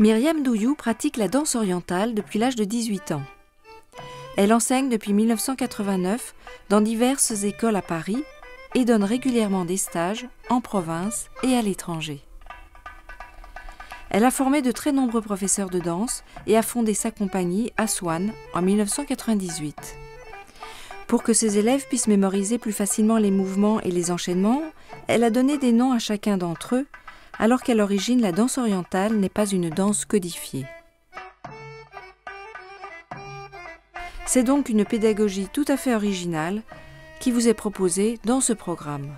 Myriam Douillou pratique la danse orientale depuis l'âge de 18 ans. Elle enseigne depuis 1989 dans diverses écoles à Paris et donne régulièrement des stages en province et à l'étranger. Elle a formé de très nombreux professeurs de danse et a fondé sa compagnie Aswan en 1998. Pour que ses élèves puissent mémoriser plus facilement les mouvements et les enchaînements, elle a donné des noms à chacun d'entre eux, alors qu'à l'origine, la danse orientale n'est pas une danse codifiée. C'est donc une pédagogie tout à fait originale qui vous est proposée dans ce programme.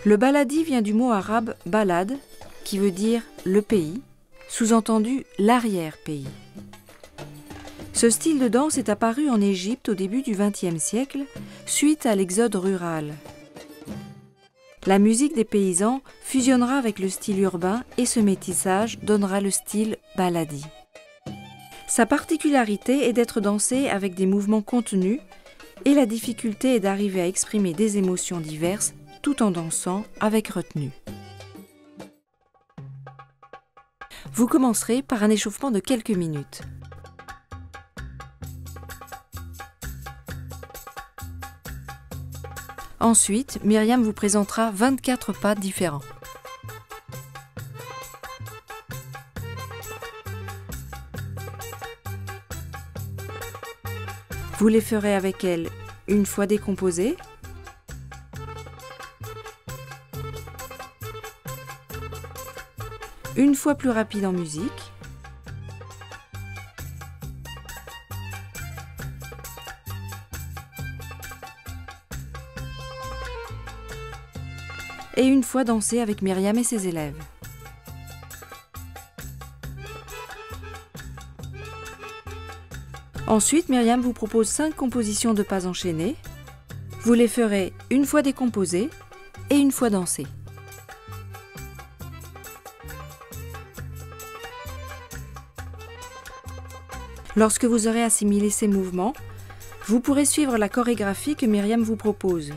Le baladi vient du mot arabe balad, qui veut dire le pays, sous-entendu l'arrière-pays. Ce style de danse est apparu en Égypte au début du XXe siècle, suite à l'exode rural. La musique des paysans fusionnera avec le style urbain et ce métissage donnera le style baladi. Sa particularité est d'être dansé avec des mouvements contenus et la difficulté est d'arriver à exprimer des émotions diverses tout en dansant avec retenue. Vous commencerez par un échauffement de quelques minutes. Ensuite, Myriam vous présentera 24 pas différents. Vous les ferez avec elle une fois décomposés, une fois plus rapide en musique, et une fois dansé avec Myriam et ses élèves. Ensuite, Myriam vous propose 5 compositions de pas enchaînés. Vous les ferez une fois décomposées et une fois dansées. Lorsque vous aurez assimilé ces mouvements, vous pourrez suivre la chorégraphie que Myriam vous propose.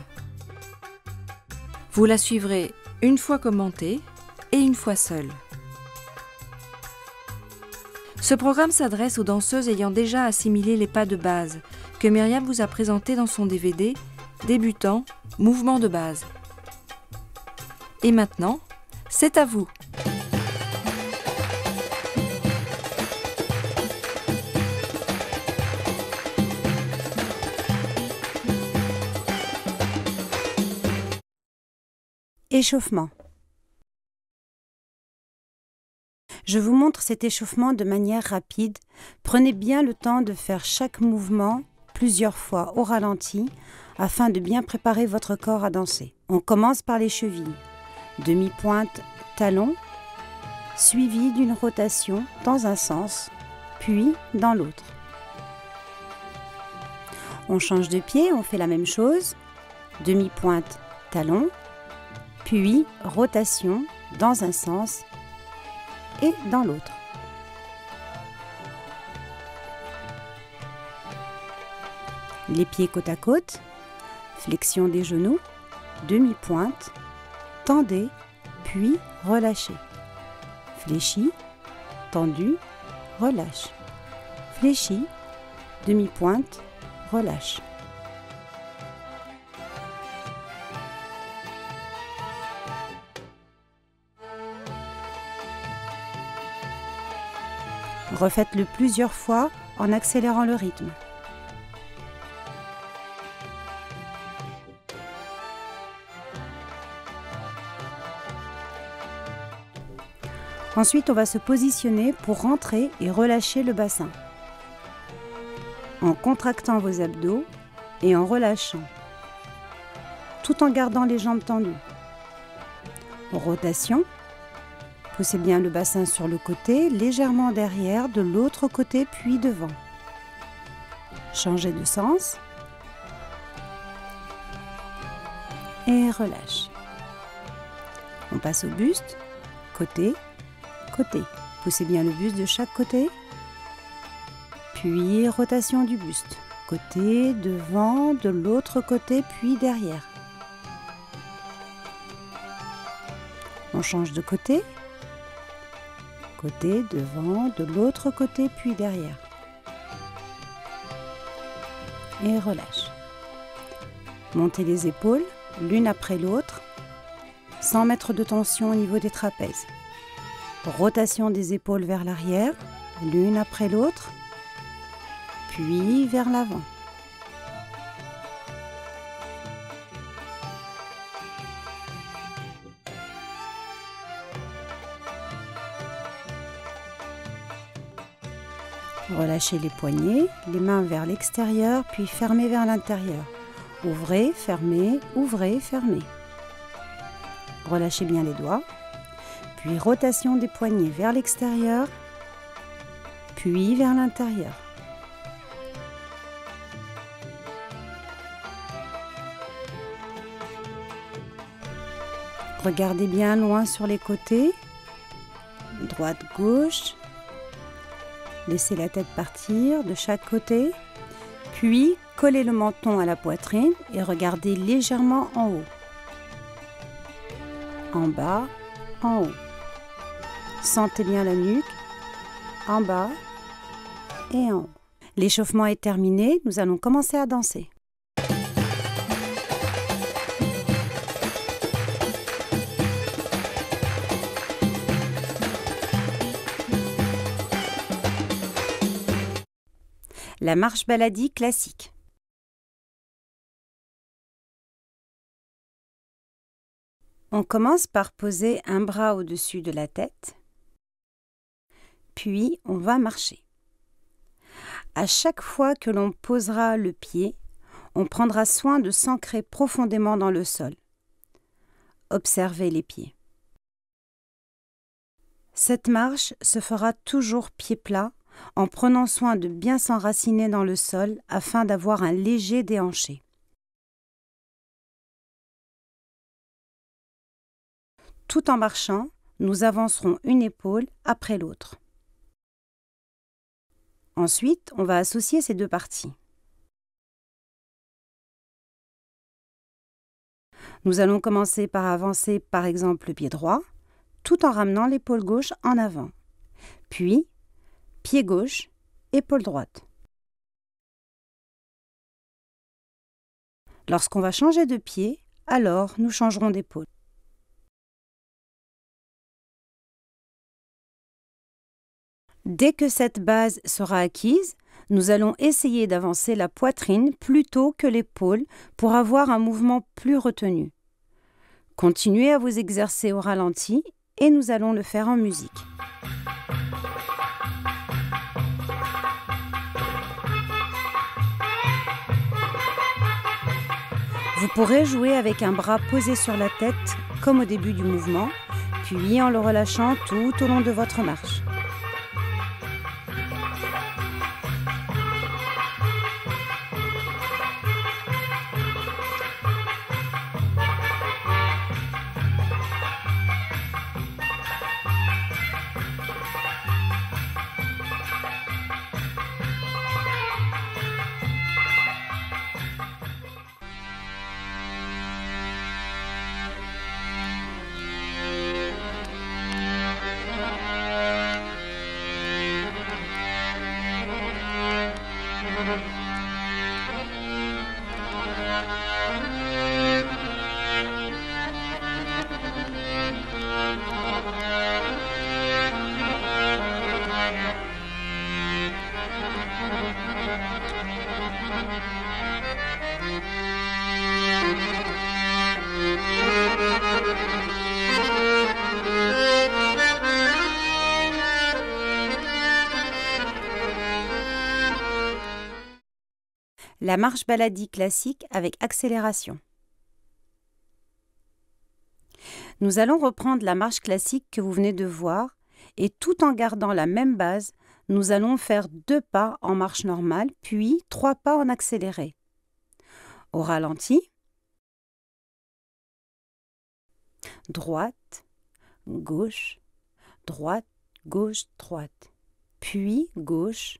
Vous la suivrez une fois commentée et une fois seule. Ce programme s'adresse aux danseuses ayant déjà assimilé les pas de base que Myriam vous a présentés dans son DVD Débutant, mouvement de base. Et maintenant, c'est à vous! Échauffement. Je vous montre cet échauffement de manière rapide. Prenez bien le temps de faire chaque mouvement plusieurs fois au ralenti afin de bien préparer votre corps à danser. On commence par les chevilles. Demi-pointe, talon, suivi d'une rotation dans un sens, puis dans l'autre. On change de pied, on fait la même chose. Demi-pointe, talon, puis rotation dans un sens et dans l'autre. Les pieds côte à côte, flexion des genoux, demi-pointe, tendez, puis relâchez. Fléchi, tendu, relâche. Fléchi, demi-pointe, relâche. Refaites-le plusieurs fois en accélérant le rythme. Ensuite, on va se positionner pour rentrer et relâcher le bassin, en contractant vos abdos et en relâchant, tout en gardant les jambes tendues. Rotation. Poussez bien le bassin sur le côté, légèrement derrière, de l'autre côté, puis devant. Changez de sens. Et relâche. On passe au buste. Côté, côté. Poussez bien le buste de chaque côté. Puis rotation du buste. Côté, devant, de l'autre côté, puis derrière. On change de côté. Côté, devant, de l'autre côté, puis derrière. Et relâche. Montez les épaules, l'une après l'autre, sans mettre de tension au niveau des trapèzes. Rotation des épaules vers l'arrière, l'une après l'autre, puis vers l'avant. Relâchez les poignets, les mains vers l'extérieur, puis fermez vers l'intérieur. Ouvrez, fermez, ouvrez, fermez. Relâchez bien les doigts, puis rotation des poignets vers l'extérieur, puis vers l'intérieur. Regardez bien loin sur les côtés, droite, gauche. Laissez la tête partir de chaque côté, puis collez le menton à la poitrine et regardez légèrement en haut. En bas, en haut. Sentez bien la nuque, en bas et en haut. L'échauffement est terminé, nous allons commencer à danser. La marche baladie classique. On commence par poser un bras au-dessus de la tête, puis on va marcher. À chaque fois que l'on posera le pied, on prendra soin de s'ancrer profondément dans le sol. Observez les pieds. Cette marche se fera toujours pied plat, en prenant soin de bien s'enraciner dans le sol afin d'avoir un léger déhanché. Tout en marchant, nous avancerons une épaule après l'autre. Ensuite, on va associer ces deux parties. Nous allons commencer par avancer par exemple le pied droit, tout en ramenant l'épaule gauche en avant. Puis, pied gauche, épaule droite. Lorsqu'on va changer de pied, alors nous changerons d'épaule. Dès que cette base sera acquise, nous allons essayer d'avancer la poitrine plutôt que l'épaule pour avoir un mouvement plus retenu. Continuez à vous exercer au ralenti et nous allons le faire en musique. Vous pourrez jouer avec un bras posé sur la tête, comme au début du mouvement, puis en le relâchant tout au long de votre marche. La marche baladie classique avec accélération. Nous allons reprendre la marche classique que vous venez de voir et tout en gardant la même base, nous allons faire 2 pas en marche normale, puis 3 pas en accéléré. Au ralenti, droite, gauche, droite, gauche, droite, puis gauche,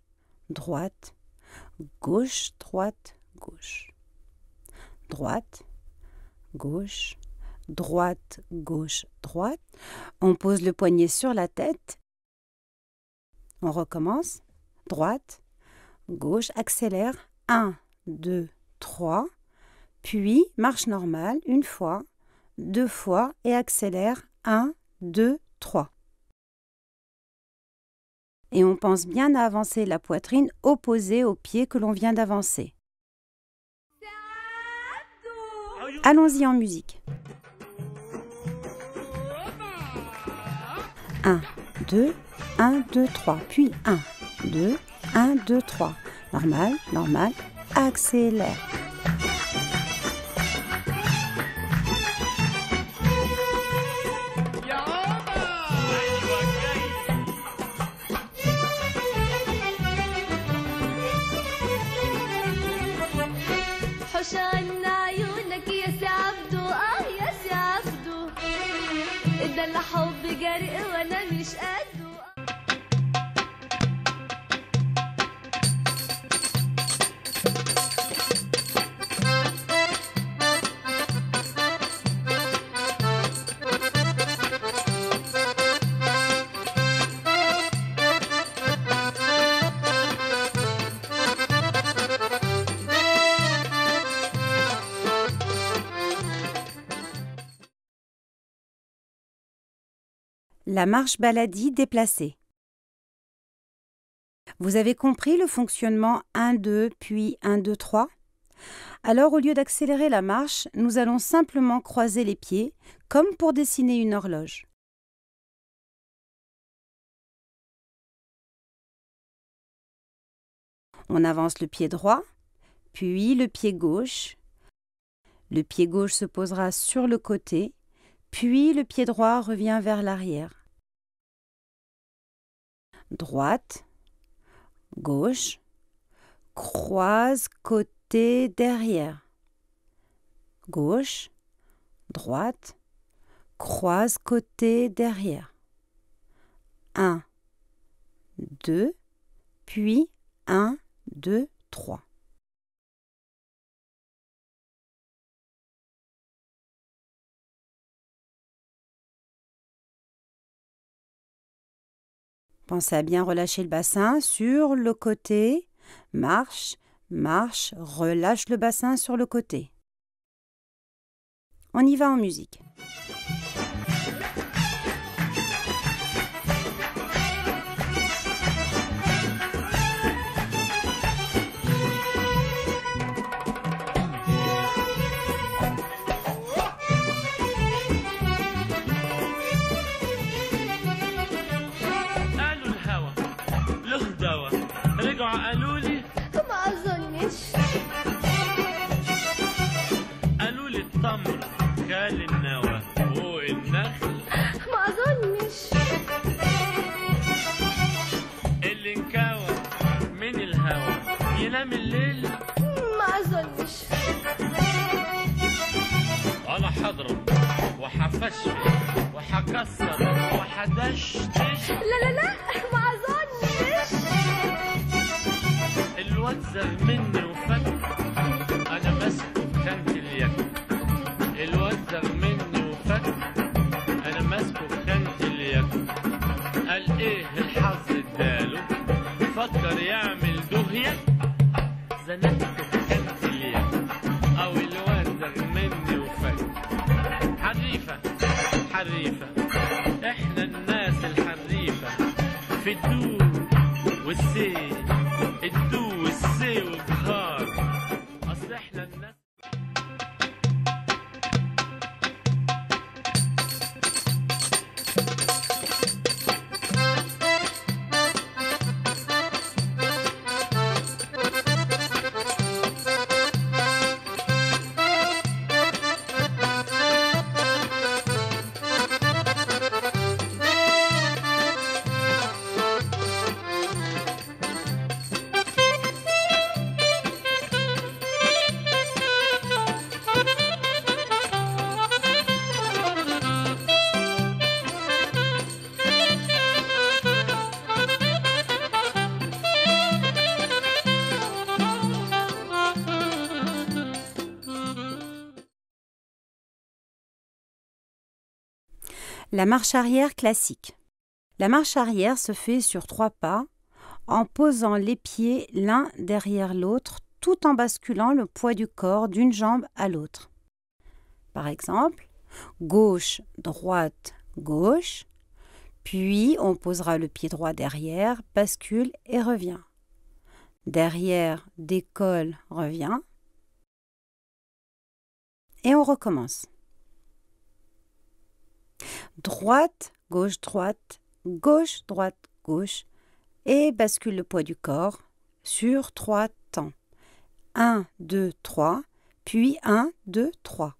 droite, gauche, droite, gauche, droite, gauche, droite, gauche, droite. On pose le poignet sur la tête On recommence. Droite, gauche, accélère. 1, 2, 3. Puis marche normale, une fois, 2 fois et accélère. 1, 2, 3. Et on pense bien à avancer la poitrine opposée au pied que l'on vient d'avancer. Allons-y en musique. 1, 2, 1, 2, 3. Puis 1, 2, 1, 2, 3. Normal, normal, accélère. الحب جريء وانا مش قده. La marche baladie déplacée. Vous avez compris le fonctionnement 1-2 puis 1-2-3 ? Alors au lieu d'accélérer la marche, nous allons simplement croiser les pieds comme pour dessiner une horloge. On avance le pied droit, puis le pied gauche. Le pied gauche se posera sur le côté, puis le pied droit revient vers l'arrière. Droite, gauche, croise, côté, derrière. Gauche, droite, croise, côté, derrière. 1, 2, puis 1, 2, 3. Pensez à bien relâcher le bassin sur le côté. Marche, marche, relâche le bassin sur le côté. On y va en musique. قالوا لي ما اظنش قالوا لي التمر خال النوى فوق النخل ما اظنش اللي انكوى من الهوى ينام الليل ما اظنش انا هضرب وحفشفش وحكسر وحدشتش لا ما اظنش الواد زغ مني وفك انا ماسكه بخانة اليك الواد زغ مني وفك انا ماسكه بخانة اليك قال ايه الحظ اداله فكر يعمل دهية زنقته بخانة اليك او الواد زغ مني وفك حريفة حريفة احنا الناس الحريفة في الدو والسي الدو والسي والبخار اصل احنا الناس. La marche arrière classique. La marche arrière se fait sur 3 pas en posant les pieds l'un derrière l'autre tout en basculant le poids du corps d'une jambe à l'autre. Par exemple, gauche, droite, gauche, puis on posera le pied droit derrière, bascule et revient. Derrière, décolle, revient. Et on recommence. Droite, gauche, droite, gauche, droite, gauche, et bascule le poids du corps sur 3 temps. 1, 2, 3, puis 1, 2, 3.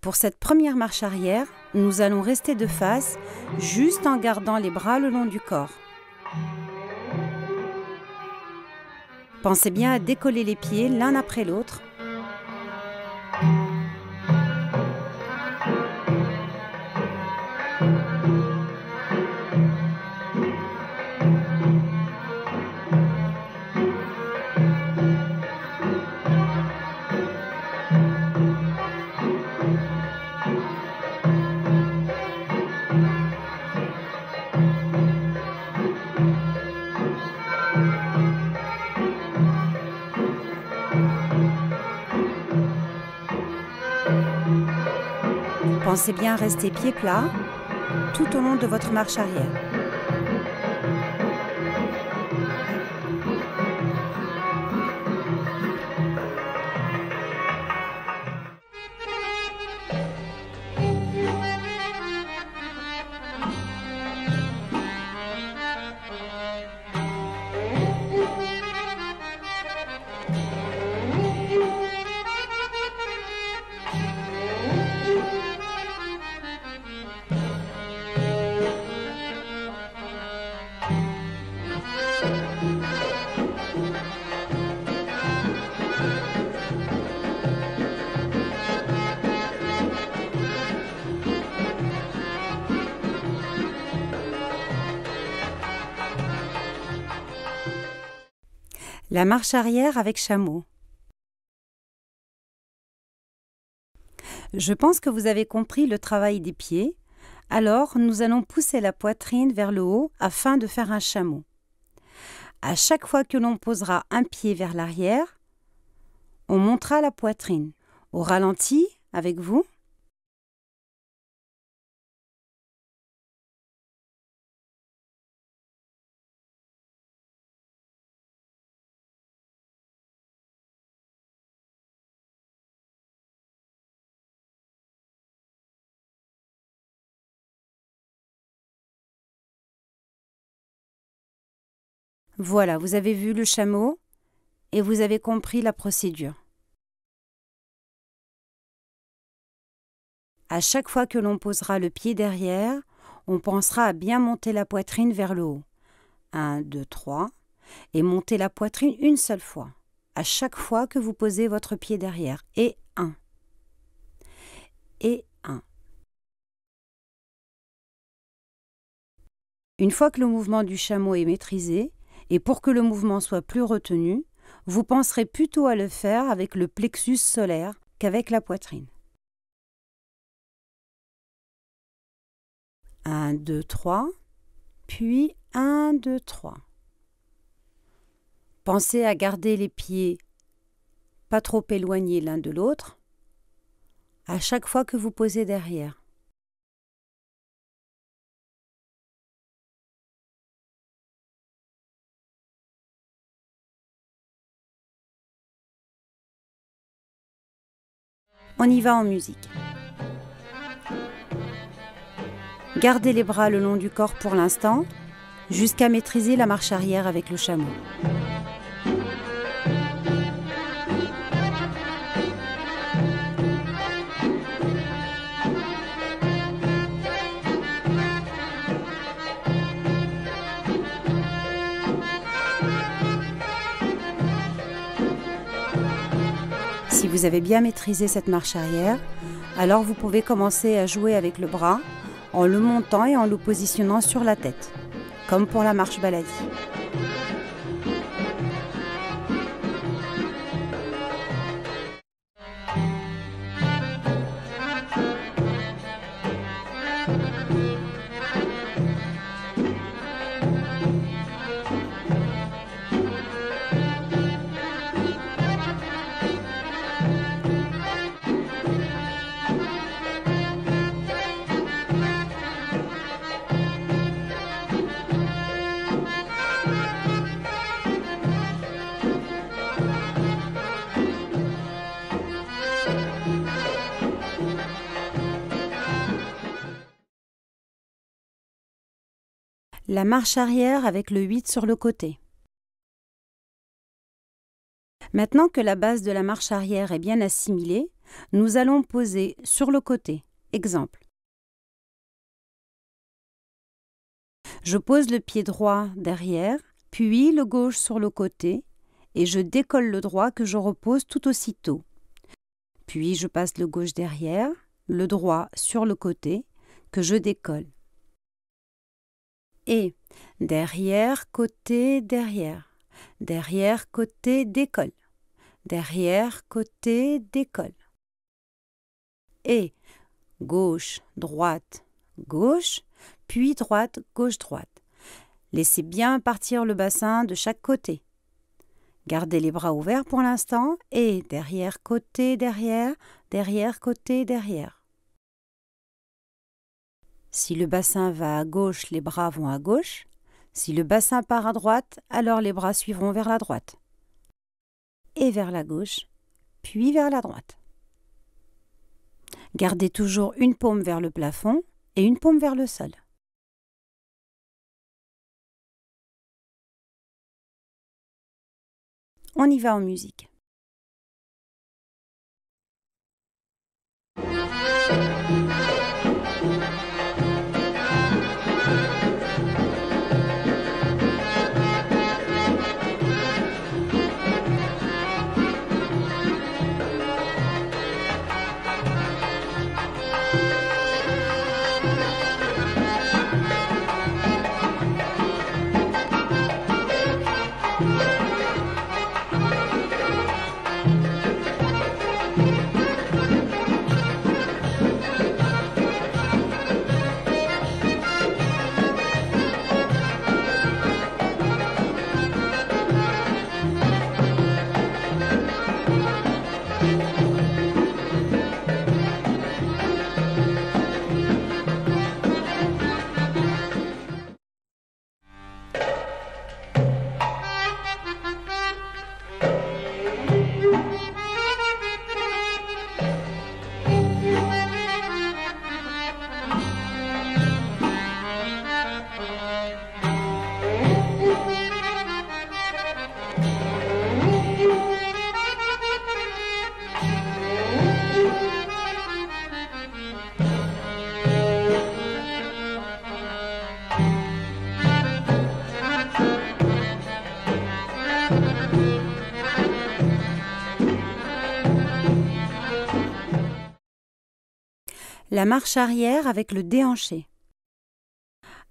Pour cette première marche arrière, nous allons rester de face, juste en gardant les bras le long du corps. Pensez bien à décoller les pieds l'un après l'autre. Pensez bien à rester pieds plats tout au long de votre marche arrière. La marche arrière avec chameau. Je pense que vous avez compris le travail des pieds. Alors, nous allons pousser la poitrine vers le haut afin de faire un chameau. À chaque fois que l'on posera un pied vers l'arrière, on montera la poitrine. Au ralenti, avec vous. Voilà, vous avez vu le chameau et vous avez compris la procédure. À chaque fois que l'on posera le pied derrière, on pensera à bien monter la poitrine vers le haut. 1, 2, 3. Et monter la poitrine une seule fois. À chaque fois que vous posez votre pied derrière. Et 1. Et 1. Une fois que le mouvement du chameau est maîtrisé, et pour que le mouvement soit plus retenu, vous penserez plutôt à le faire avec le plexus solaire qu'avec la poitrine. 1, 2, 3, puis 1, 2, 3. Pensez à garder les pieds pas trop éloignés l'un de l'autre à chaque fois que vous posez derrière. On y va en musique. Gardez les bras le long du corps pour l'instant, jusqu'à maîtriser la marche arrière avec le chameau. Si vous avez bien maîtrisé cette marche arrière, alors vous pouvez commencer à jouer avec le bras en le montant et en le positionnant sur la tête, comme pour la marche baladie. La marche arrière avec le 8 sur le côté. Maintenant que la base de la marche arrière est bien assimilée, nous allons poser sur le côté. Exemple. Je pose le pied droit derrière, puis le gauche sur le côté, et je décolle le droit que je repose tout aussitôt. Puis je passe le gauche derrière, le droit sur le côté, que je décolle. Et derrière, côté, derrière. Derrière, côté, décolle. Derrière, côté, décolle. Et gauche, droite, gauche, puis droite, gauche, droite. Laissez bien partir le bassin de chaque côté. Gardez les bras ouverts pour l'instant et derrière, côté, derrière, derrière, côté, derrière. Si le bassin va à gauche, les bras vont à gauche. Si le bassin part à droite, alors les bras suivront vers la droite. Et vers la gauche, puis vers la droite. Gardez toujours une paume vers le plafond et une paume vers le sol. On y va en musique. La marche arrière avec le déhanché.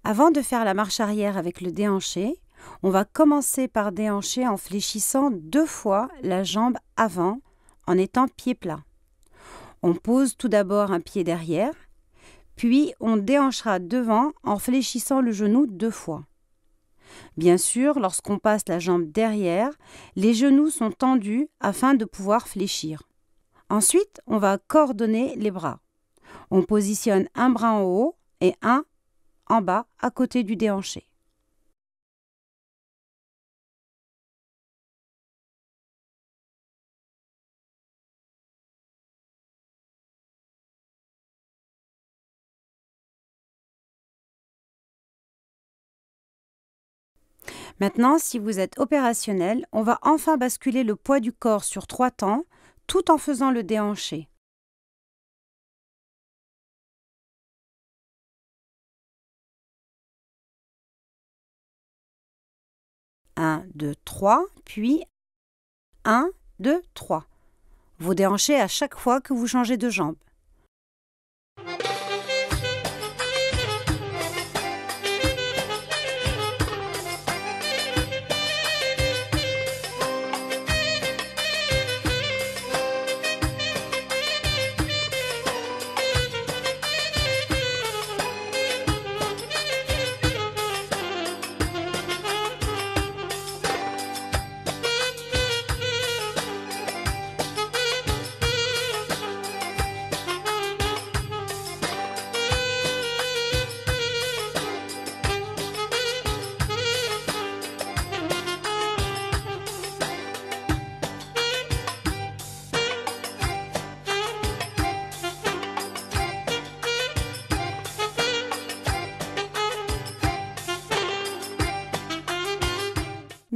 Avant de faire la marche arrière avec le déhanché, on va commencer par déhancher en fléchissant 2 fois la jambe avant en étant pied plat. On pose tout d'abord un pied derrière, puis on déhanchera devant en fléchissant le genou 2 fois. Bien sûr, lorsqu'on passe la jambe derrière, les genoux sont tendus afin de pouvoir fléchir. Ensuite, on va coordonner les bras. On positionne un bras en haut et un en bas à côté du déhanché. Maintenant, si vous êtes opérationnel, on va enfin basculer le poids du corps sur 3 temps, tout en faisant le déhanché. 1, 2, 3, puis 1, 2, 3. Vous déhanchez à chaque fois que vous changez de jambe.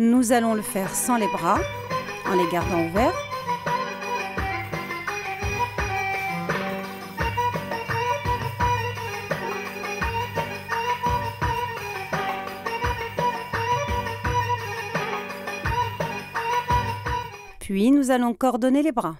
Nous allons le faire sans les bras, en les gardant ouverts. Puis nous allons coordonner les bras.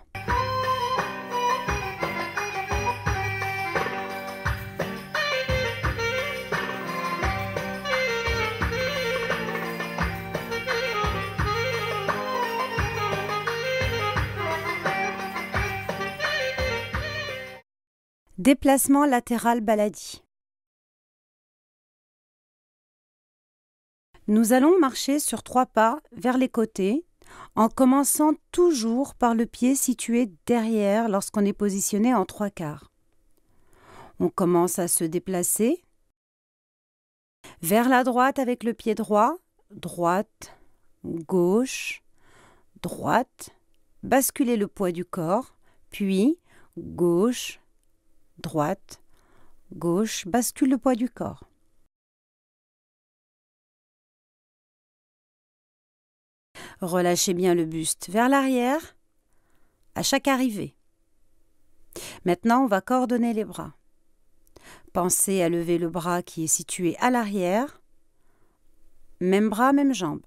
Déplacement latéral baladi. Nous allons marcher sur 3 pas vers les côtés en commençant toujours par le pied situé derrière lorsqu'on est positionné en 3/4. On commence à se déplacer vers la droite avec le pied droit, droite, gauche, droite, basculer le poids du corps, puis gauche, droite, gauche, bascule le poids du corps. Relâchez bien le buste vers l'arrière à chaque arrivée. Maintenant, on va coordonner les bras. Pensez à lever le bras qui est situé à l'arrière. Même bras, même jambe.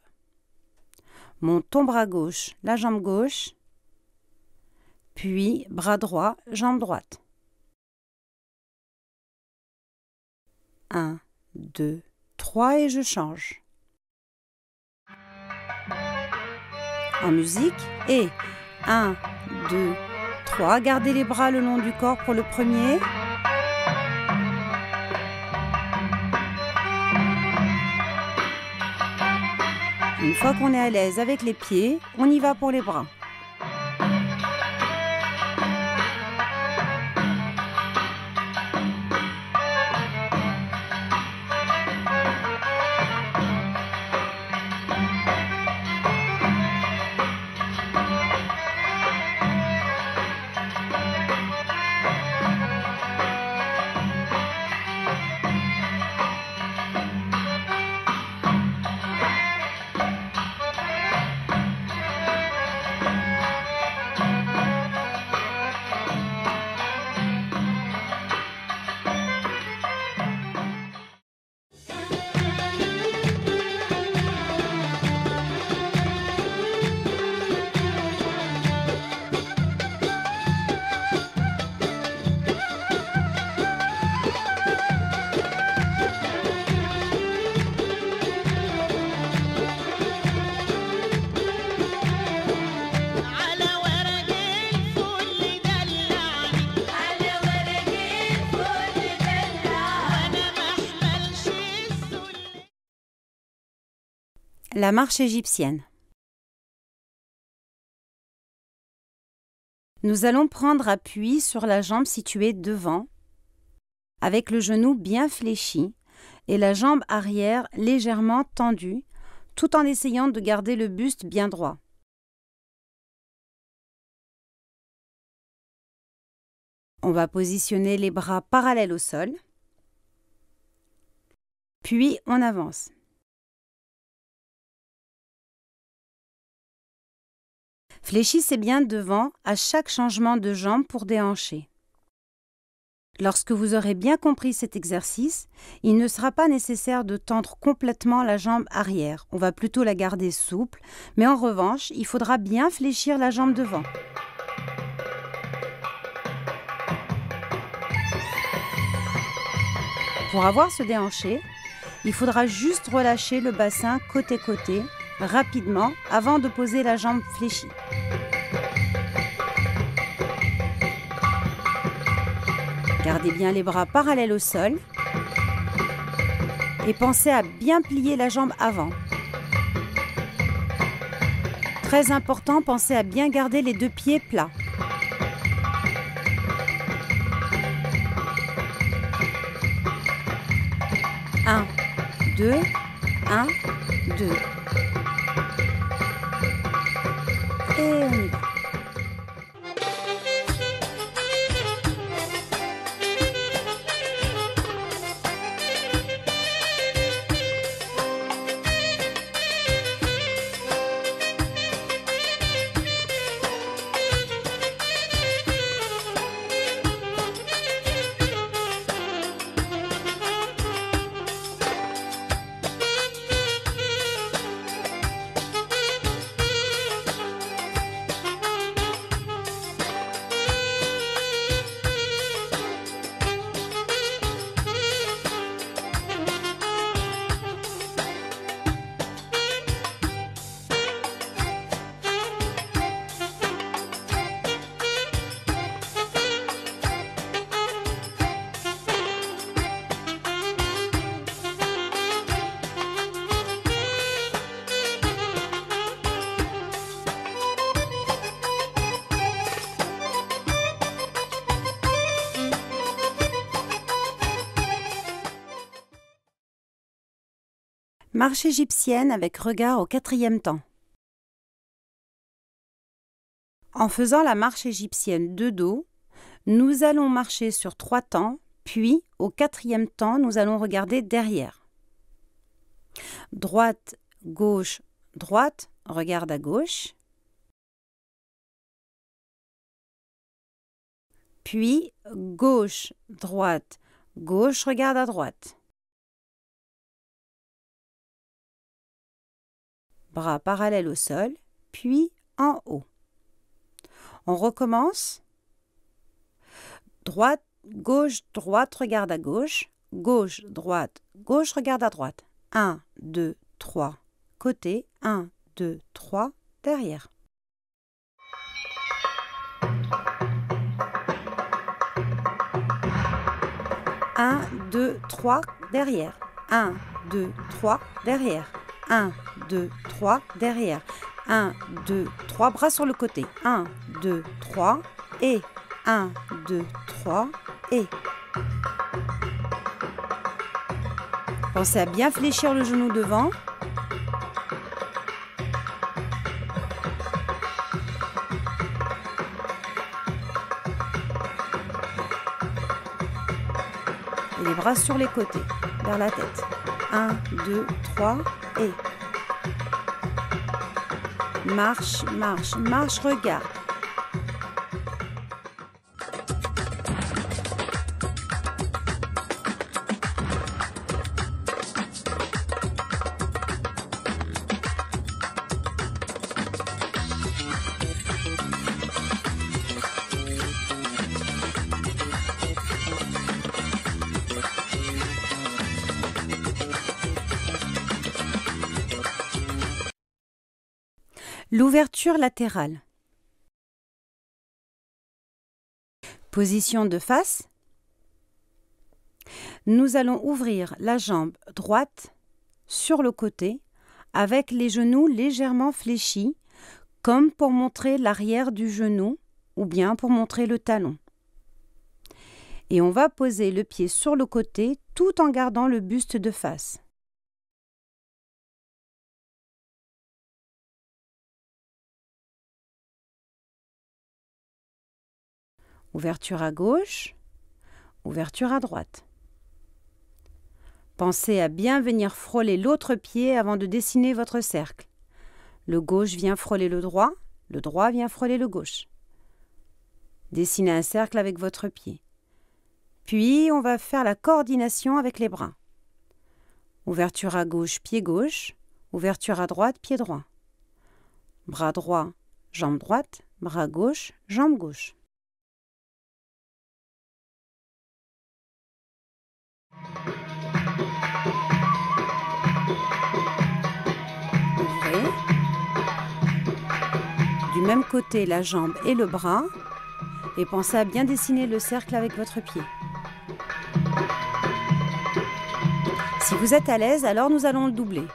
Montons bras gauche, la jambe gauche. Puis bras droit, jambe droite. 1, 2, 3 et je change. En musique et 1, 2, 3. Gardez les bras le long du corps pour le premier. Une fois qu'on est à l'aise avec les pieds, on y va pour les bras. La marche égyptienne. Nous allons prendre appui sur la jambe située devant, avec le genou bien fléchi et la jambe arrière légèrement tendue, tout en essayant de garder le buste bien droit. On va positionner les bras parallèles au sol, puis on avance. Fléchissez bien devant à chaque changement de jambe pour déhancher. Lorsque vous aurez bien compris cet exercice, il ne sera pas nécessaire de tendre complètement la jambe arrière. On va plutôt la garder souple, mais en revanche, il faudra bien fléchir la jambe devant. Pour avoir ce déhanché, il faudra juste relâcher le bassin côté-côté rapidement avant de poser la jambe fléchie. Gardez bien les bras parallèles au sol et pensez à bien plier la jambe avant. Très important, pensez à bien garder les 2 pieds plats. Un, 2, 1, 2. Et on y va. Marche égyptienne avec regard au 4e temps. En faisant la marche égyptienne de dos, nous allons marcher sur 3 temps, puis au 4e temps, nous allons regarder derrière. Droite, gauche, droite, regarde à gauche. Puis gauche, droite, gauche, regarde à droite. Bras parallèles au sol, puis en haut. On recommence. Droite, gauche, droite, regarde à gauche. Gauche, droite, gauche, regarde à droite. 1, 2, 3, côté. 1, 2, 3, derrière. Un, 2, 3, derrière. 1, 2, 3, derrière. 1, 2, 3, derrière. 1, 2, 3, bras sur le côté. 1, 2, 3, et 1, 2, 3, et. Pensez à bien fléchir le genou devant. Et les bras sur les côtés, vers la tête. 1, 2, 3, et. Marche, marche, marche, regarde. L'ouverture latérale. Position de face. Nous allons ouvrir la jambe droite sur le côté avec les genoux légèrement fléchis, comme pour montrer l'arrière du genou ou bien pour montrer le talon. Et on va poser le pied sur le côté tout en gardant le buste de face. Ouverture à gauche, ouverture à droite. Pensez à bien venir frôler l'autre pied avant de dessiner votre cercle. Le gauche vient frôler le droit vient frôler le gauche. Dessinez un cercle avec votre pied. Puis, on va faire la coordination avec les bras. Ouverture à gauche, pied gauche. Ouverture à droite, pied droit. Bras droit, jambe droite. Bras gauche, jambe gauche. Ouvrez. Du même côté, la jambe et le bras. Et pensez à bien dessiner le cercle avec votre pied. Si vous êtes à l'aise, alors nous allons le doubler.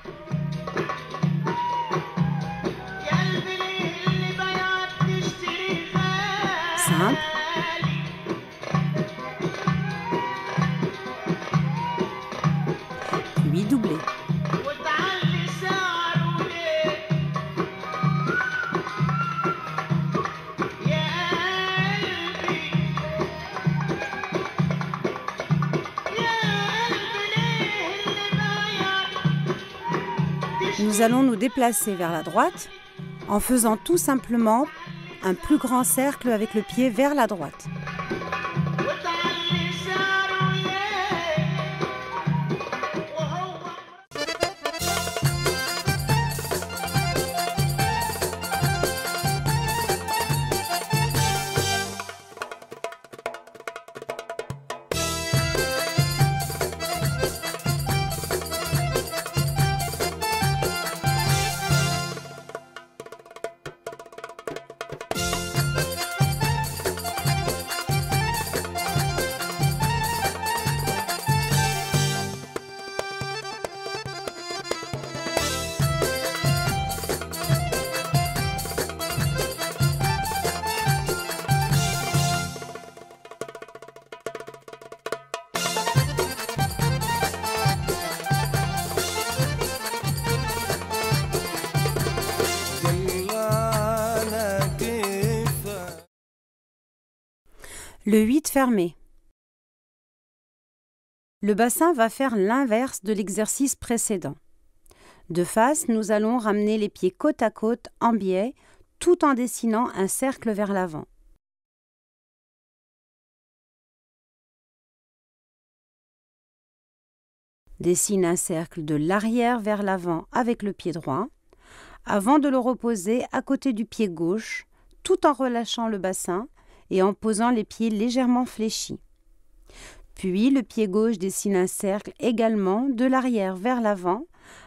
Simple. Puis doubler. Nous allons nous déplacer vers la droite en faisant tout simplement un plus grand cercle avec le pied vers la droite. Le 8 fermé. Le bassin va faire l'inverse de l'exercice précédent. De face, nous allons ramener les pieds côte à côte en biais, tout en dessinant un cercle vers l'avant. Dessine un cercle de l'arrière vers l'avant avec le pied droit, avant de le reposer à côté du pied gauche, tout en relâchant le bassin et en posant les pieds légèrement fléchis. Puis le pied gauche dessine un cercle également de l'arrière vers l'avant,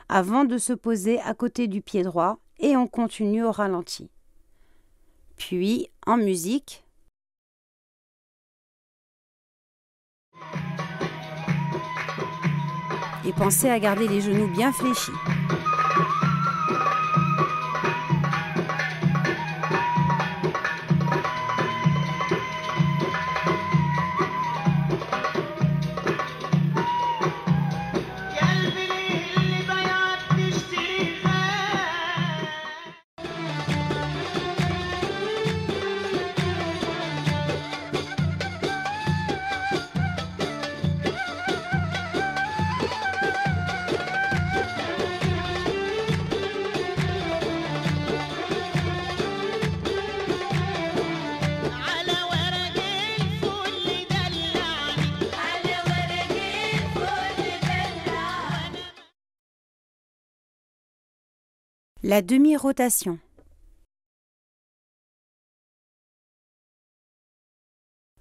avant de se poser à côté du pied droit et on continue au ralenti. Puis, en musique, et pensez à garder les genoux bien fléchis. La demi-rotation.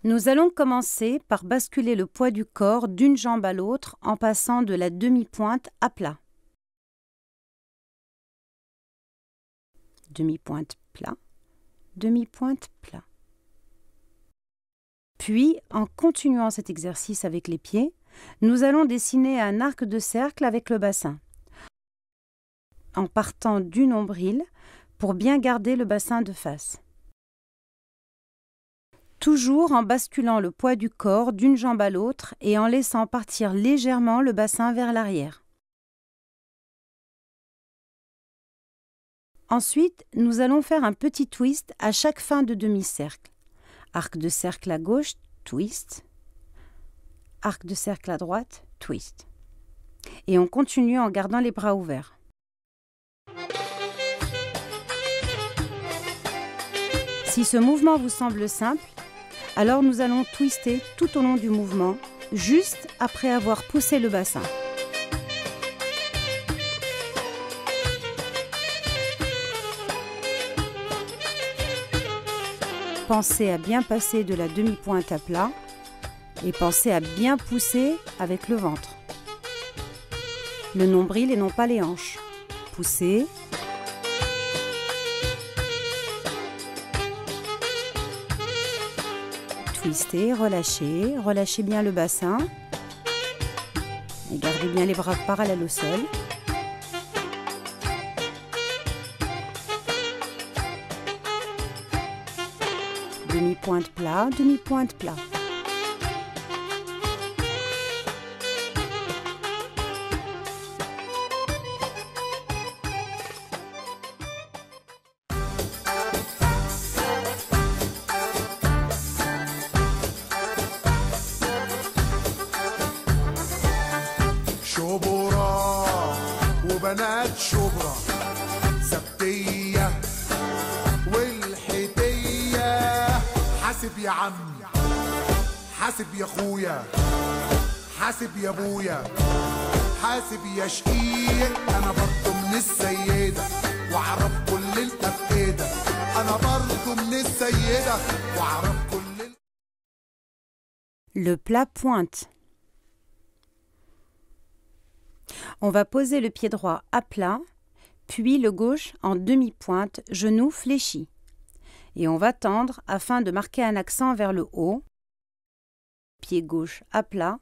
Nous allons commencer par basculer le poids du corps d'une jambe à l'autre en passant de la demi-pointe à plat. Demi-pointe plat, demi-pointe plat. Puis, en continuant cet exercice avec les pieds, nous allons dessiner un arc de cercle avec le bassin, en partant du nombril pour bien garder le bassin de face. Toujours en basculant le poids du corps d'une jambe à l'autre et en laissant partir légèrement le bassin vers l'arrière. Ensuite, nous allons faire un petit twist à chaque fin de demi-cercle. Arc de cercle à gauche, twist. Arc de cercle à droite, twist. Et on continue en gardant les bras ouverts. Si ce mouvement vous semble simple, alors nous allons twister tout au long du mouvement, juste après avoir poussé le bassin. Pensez à bien passer de la demi-pointe à plat et pensez à bien pousser avec le ventre. Le nombril et non pas les hanches. Poussez. Twistez, relâchez, relâchez bien le bassin et gardez bien les bras parallèles au sol. Demi-pointe plat, demi-pointe plat. شبرا وبنات شبرا سبتية والحيتية حاسب يا عمي حاسب يا اخويا حاسب يا ابويا حاسب يا شقيق انا برضو من السيدة واعرف كل الأفئدة انا برضو من السيدة واعرف كل Le plat pointe. On va poser le pied droit à plat, puis le gauche en demi-pointe, genou fléchi. Et on va tendre afin de marquer un accent vers le haut. Pied gauche à plat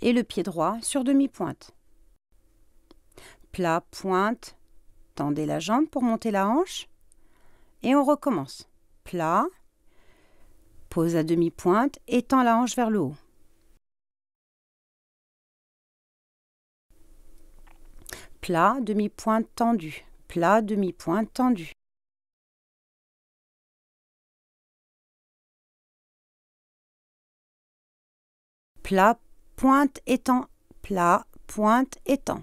et le pied droit sur demi-pointe. Plat, pointe, tendez la jambe pour monter la hanche. Et on recommence. Plat, pose à demi-pointe et tend la hanche vers le haut. Plat, demi-pointe tendue. Plat, demi-pointe tendue. plat, pointe, étang, plat, pointe, étang.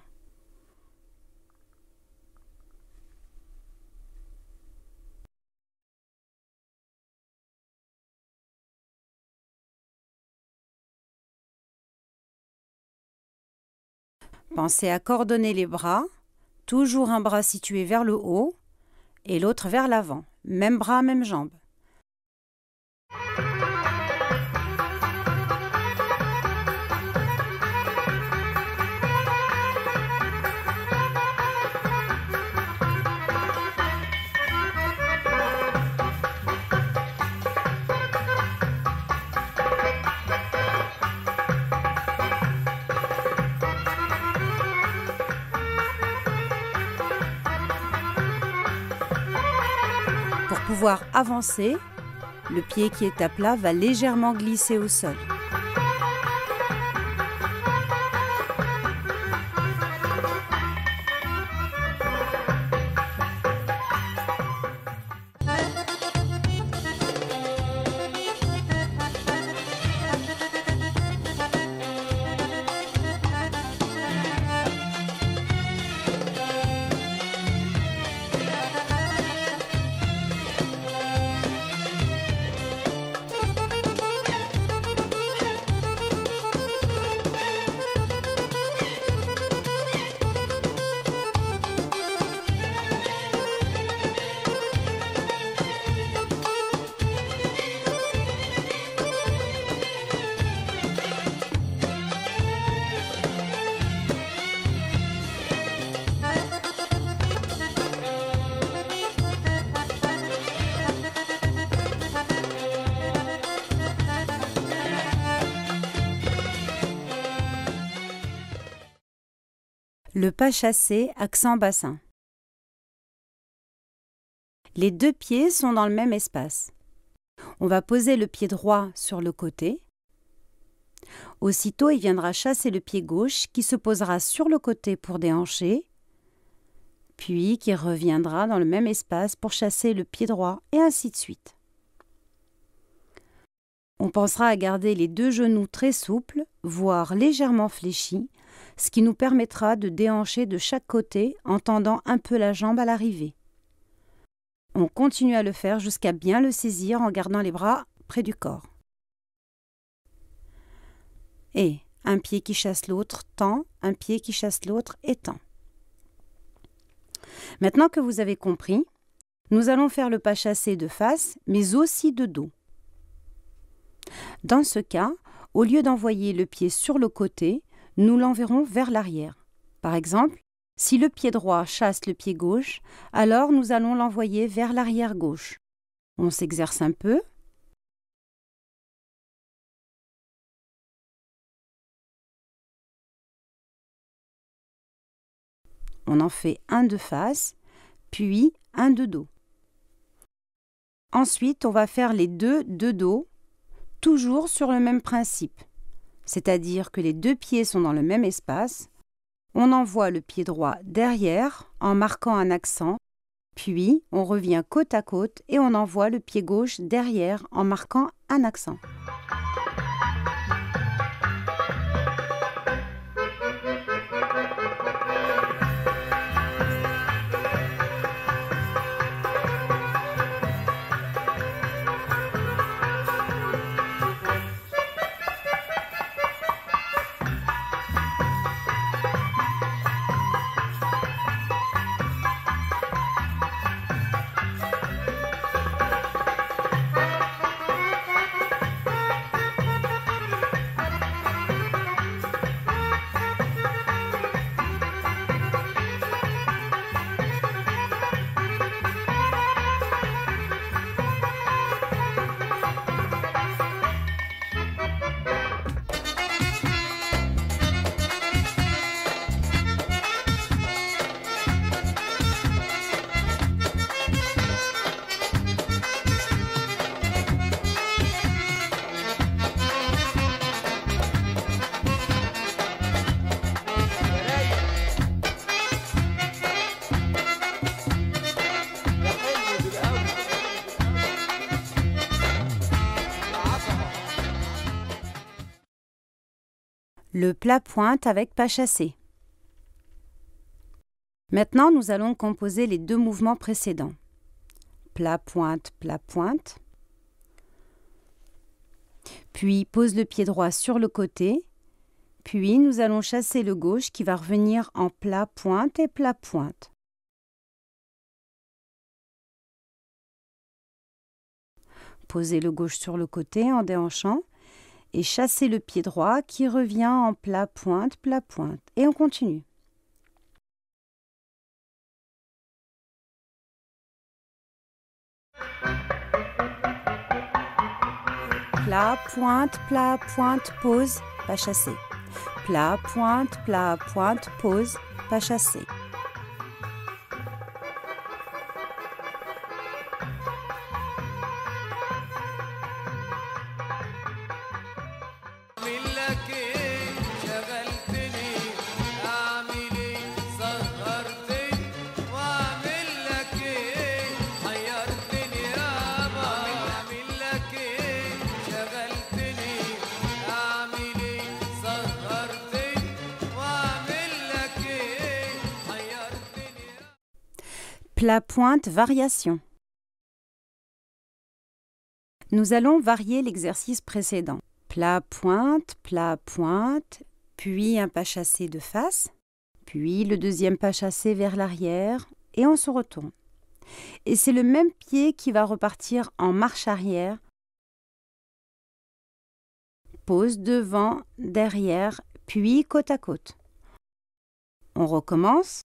Pensez à coordonner les bras, toujours un bras situé vers le haut et l'autre vers l'avant. Même bras, même jambe. Pour pouvoir avancer, le pied qui est à plat va légèrement glisser au sol. Le pas chassé, accent bassin. Les deux pieds sont dans le même espace. On va poser le pied droit sur le côté. Aussitôt, il viendra chasser le pied gauche qui se posera sur le côté pour déhancher, puis qui reviendra dans le même espace pour chasser le pied droit, et ainsi de suite. On pensera à garder les deux genoux très souples, voire légèrement fléchis, ce qui nous permettra de déhancher de chaque côté en tendant un peu la jambe à l'arrivée. On continue à le faire jusqu'à bien le saisir en gardant les bras près du corps. Et un pied qui chasse l'autre tend, un pied qui chasse l'autre étend. Maintenant que vous avez compris, nous allons faire le pas chassé de face, mais aussi de dos. Dans ce cas, au lieu d'envoyer le pied sur le côté, nous l'enverrons vers l'arrière. Par exemple, si le pied droit chasse le pied gauche, alors nous allons l'envoyer vers l'arrière gauche. On s'exerce un peu. On en fait un de face, puis un de dos. Ensuite, on va faire les deux de dos, toujours sur le même principe. C'est-à-dire que les deux pieds sont dans le même espace. On envoie le pied droit derrière en marquant un accent, puis on revient côte à côte et on envoie le pied gauche derrière en marquant un accent. Le plat pointe avec pas chassé. Maintenant, nous allons composer les deux mouvements précédents. Plat pointe, plat pointe. Puis pose le pied droit sur le côté. Puis nous allons chasser le gauche qui va revenir en plat pointe et plat pointe. Posez le gauche sur le côté en déhanchant et chassez le pied droit qui revient en plat pointe. Et on continue. Plat, pointe, pause, pas chassé. Plat, pointe, pause, pas chassé. Plat pointe variation. Nous allons varier l'exercice précédent. Plat pointe, puis un pas chassé de face, puis le deuxième pas chassé vers l'arrière et on se retourne. Et c'est le même pied qui va repartir en marche arrière. Pose devant, derrière, puis côte à côte. On recommence.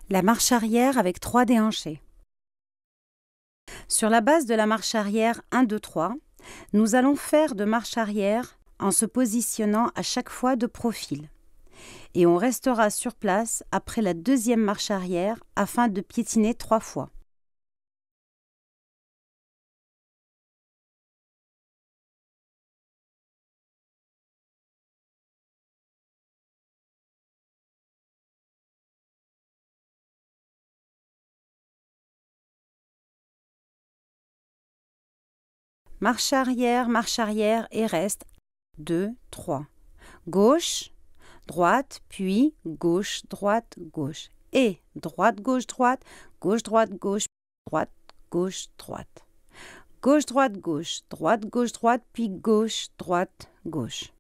La marche arrière avec 3 déhanchés. Sur la base de la marche arrière 1, 2, 3, nous allons faire de marche arrière en se positionnant à chaque fois de profil. Et on restera sur place après la deuxième marche arrière afin de piétiner 3 fois. Marche arrière et reste. 2, 3. Gauche, droite, puis gauche, droite, gauche. Et droite, gauche, droite, gauche, droite, gauche, droite, gauche, droite. Gauche, droite, gauche, droite, puis gauche, droite, gauche.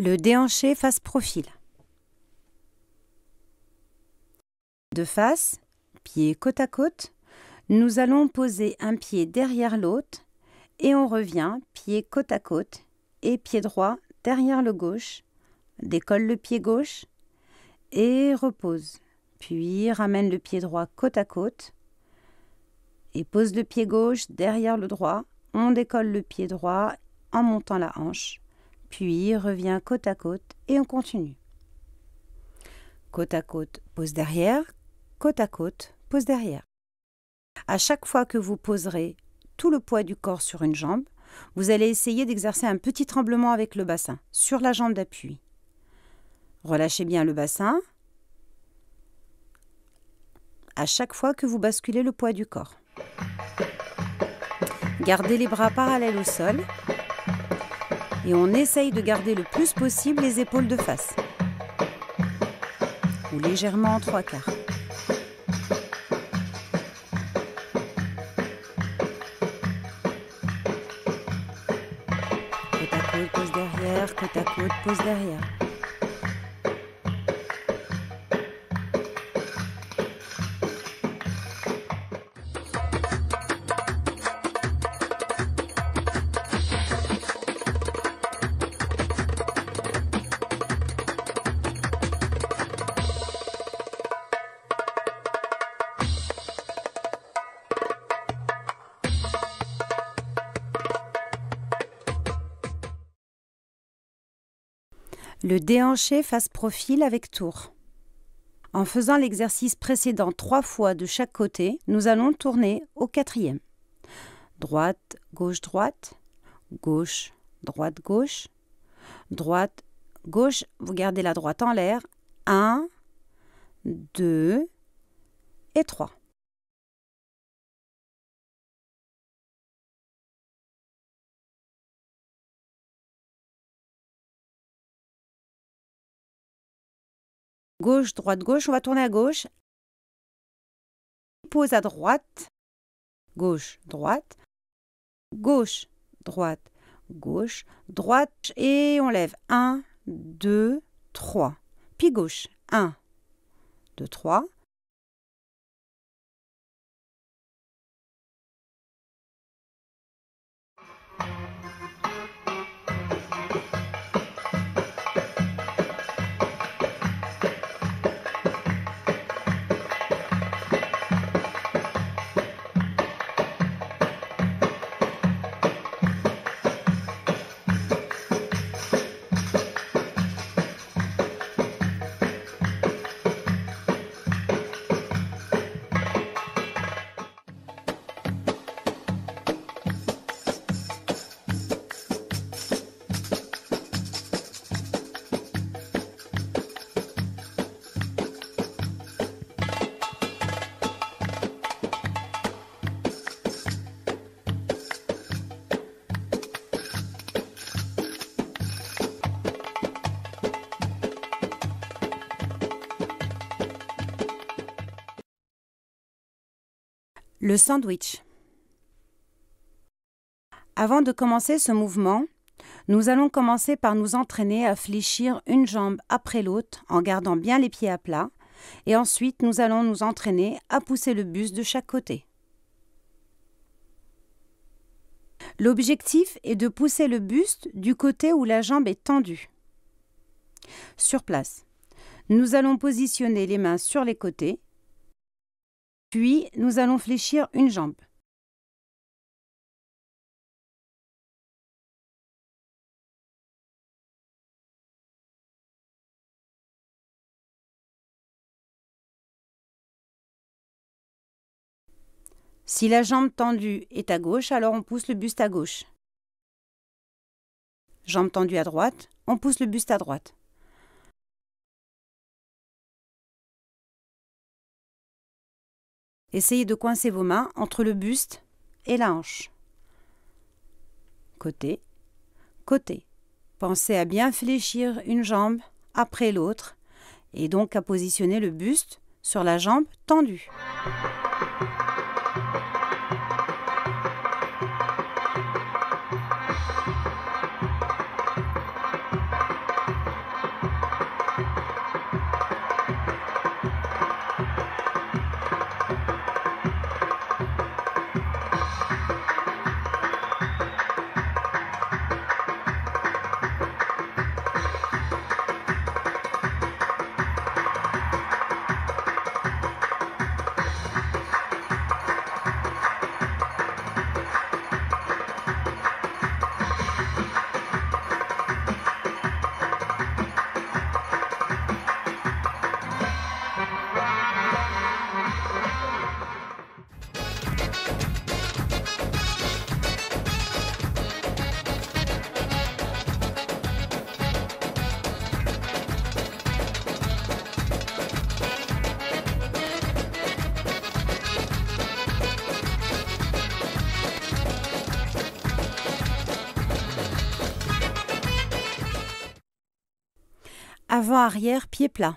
Le déhanché face profil. De face, pieds côte à côte, nous allons poser un pied derrière l'autre et on revient, pied côte à côte et pied droit derrière le gauche, décolle le pied gauche et repose. Puis ramène le pied droit côte à côte et pose le pied gauche derrière le droit. On décolle le pied droit en montant la hanche. Puis revient côte à côte et on continue. Côte à côte, pose derrière. Côte à côte, pose derrière. À chaque fois que vous poserez tout le poids du corps sur une jambe, vous allez essayer d'exercer un petit tremblement avec le bassin sur la jambe d'appui. Relâchez bien le bassin à chaque fois que vous basculez le poids du corps. Gardez les bras parallèles au sol et on essaye de garder le plus possible les épaules de face ou légèrement en 3/4. Côte à côte, pose derrière, côte à côte, pose derrière. Le déhanché face profil avec tour. En faisant l'exercice précédent 3 fois de chaque côté, nous allons tourner au 4e. Droite, gauche, droite, gauche, droite, gauche, droite, gauche. Vous gardez la droite en l'air. 1, 2 et 3. Gauche, droite, gauche, on va tourner à gauche. Pose à droite, gauche, droite, gauche, droite, gauche, droite. Et on lève 1, 2, 3. Puis gauche, 1, 2, 3. Le sandwich. Avant de commencer ce mouvement, nous allons commencer par nous entraîner à fléchir une jambe après l'autre en gardant bien les pieds à plat et ensuite nous allons nous entraîner à pousser le buste de chaque côté. L'objectif est de pousser le buste du côté où la jambe est tendue. Sur place, nous allons positionner les mains sur les côtés. Puis, nous allons fléchir une jambe. Si la jambe tendue est à gauche, alors on pousse le buste à gauche. Jambe tendue à droite, on pousse le buste à droite. Essayez de coincer vos mains entre le buste et la hanche. Côté, côté. Pensez à bien fléchir une jambe après l'autre et donc à positionner le buste sur la jambe tendue. Avant-arrière, pied plat.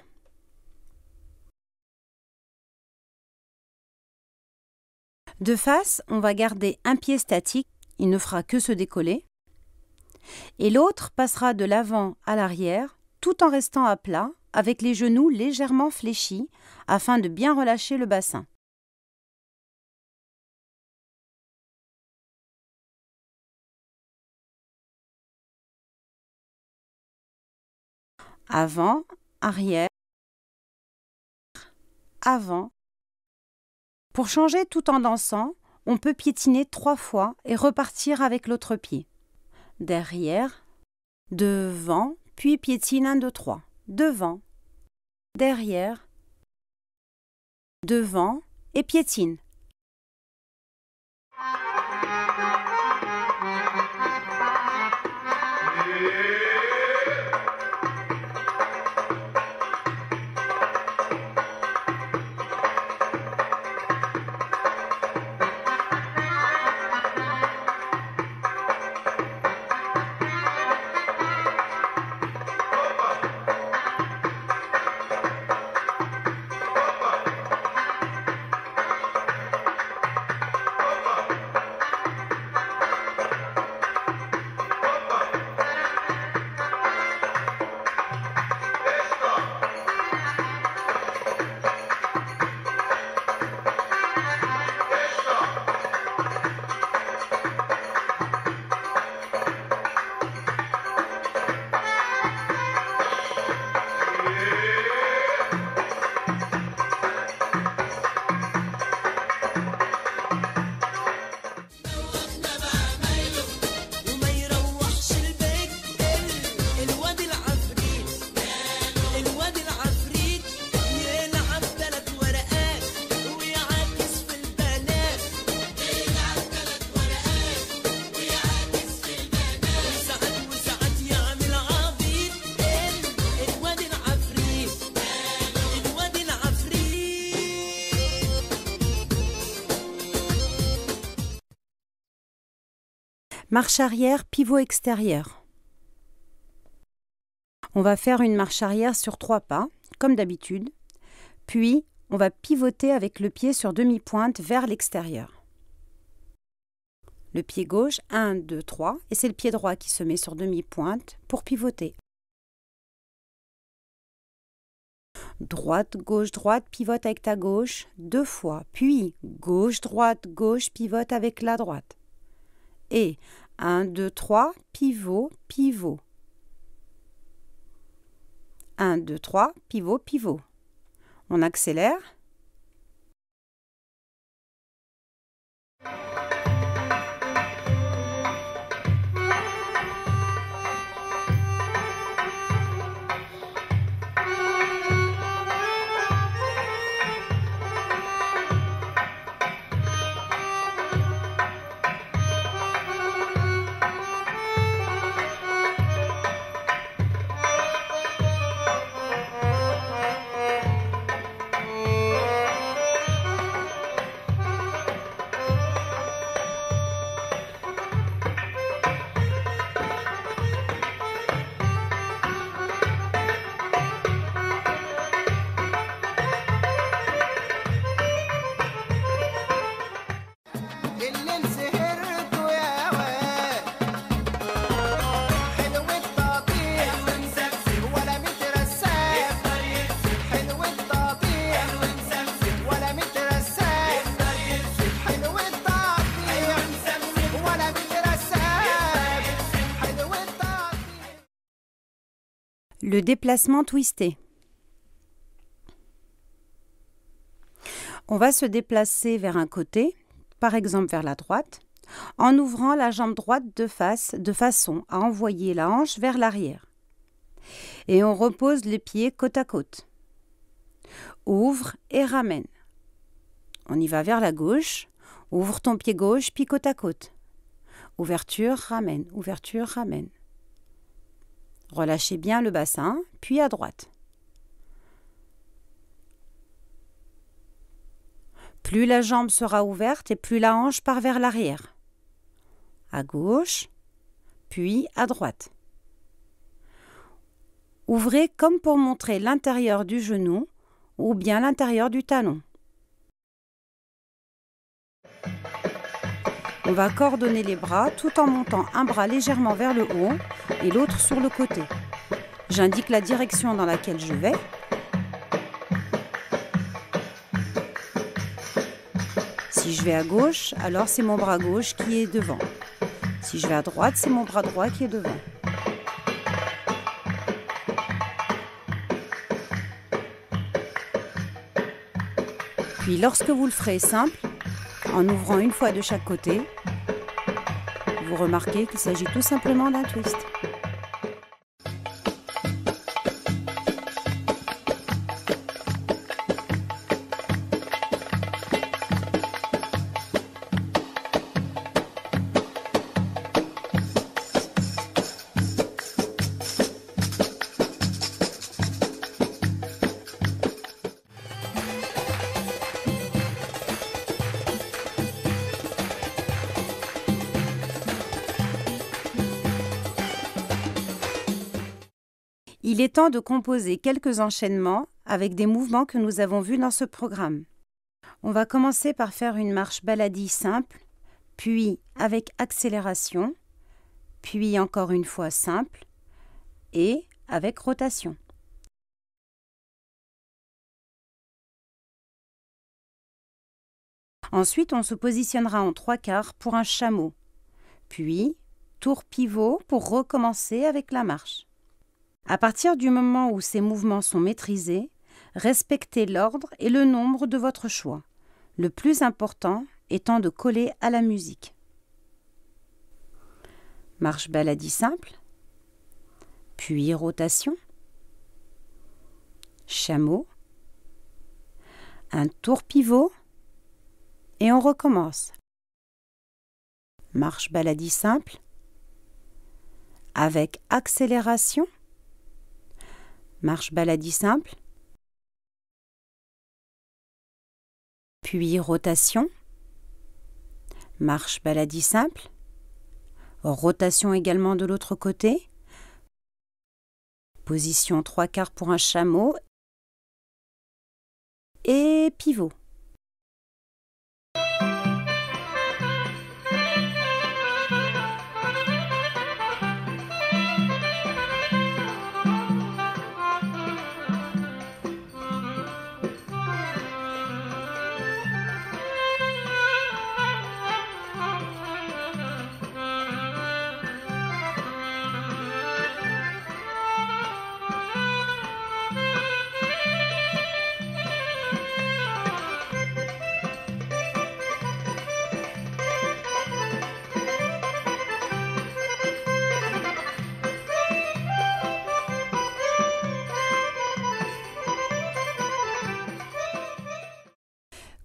De face, on va garder un pied statique, il ne fera que se décoller, et l'autre passera de l'avant à l'arrière, tout en restant à plat, avec les genoux légèrement fléchis, afin de bien relâcher le bassin. Avant, arrière, avant. Pour changer tout en dansant, on peut piétiner 3 fois et repartir avec l'autre pied. Derrière, devant, puis piétine 1, 2, 3. Devant, derrière, devant et piétine. Marche arrière, pivot extérieur. On va faire une marche arrière sur 3 pas, comme d'habitude, puis on va pivoter avec le pied sur demi-pointe vers l'extérieur. Le pied gauche, 1, 2, 3, et c'est le pied droit qui se met sur demi-pointe pour pivoter. Droite, droite, pivote avec ta gauche 2 fois, puis gauche, droite, pivote avec la droite. Et 1, 2, 3, pivot, pivot. 1, 2, 3, pivot, pivot. On accélère. Le déplacement twisté. On va se déplacer vers un côté, par exemple vers la droite, en ouvrant la jambe droite de face de façon à envoyer la hanche vers l'arrière. Et on repose les pieds côte à côte. Ouvre et ramène. On y va vers la gauche. Ouvre ton pied gauche, puis côte à côte. Ouverture, ramène. Ouverture, ramène. Relâchez bien le bassin, puis à droite. Plus la jambe sera ouverte et plus la hanche part vers l'arrière. À gauche, puis à droite. Ouvrez comme pour montrer l'intérieur du genou ou bien l'intérieur du talon. On va coordonner les bras tout en montant un bras légèrement vers le haut et l'autre sur le côté. J'indique la direction dans laquelle je vais. Si je vais à gauche, alors c'est mon bras gauche qui est devant. Si je vais à droite, c'est mon bras droit qui est devant. Puis lorsque vous le ferez simple, en ouvrant une fois de chaque côté, vous remarquez qu'il s'agit tout simplement d'un twist. Il est temps de composer quelques enchaînements avec des mouvements que nous avons vus dans ce programme. On va commencer par faire une marche baladie simple, puis avec accélération, puis encore une fois simple et avec rotation. Ensuite, on se positionnera en 3/4 pour un chameau, puis tour pivot pour recommencer avec la marche. À partir du moment où ces mouvements sont maîtrisés, respectez l'ordre et le nombre de votre choix, le plus important étant de coller à la musique. Marche baladie simple, puis rotation, chameau, un tour pivot et on recommence. Marche baladie simple, avec accélération, marche baladie simple, puis rotation, marche baladie simple, rotation également de l'autre côté, position 3/4 pour un chameau et pivot.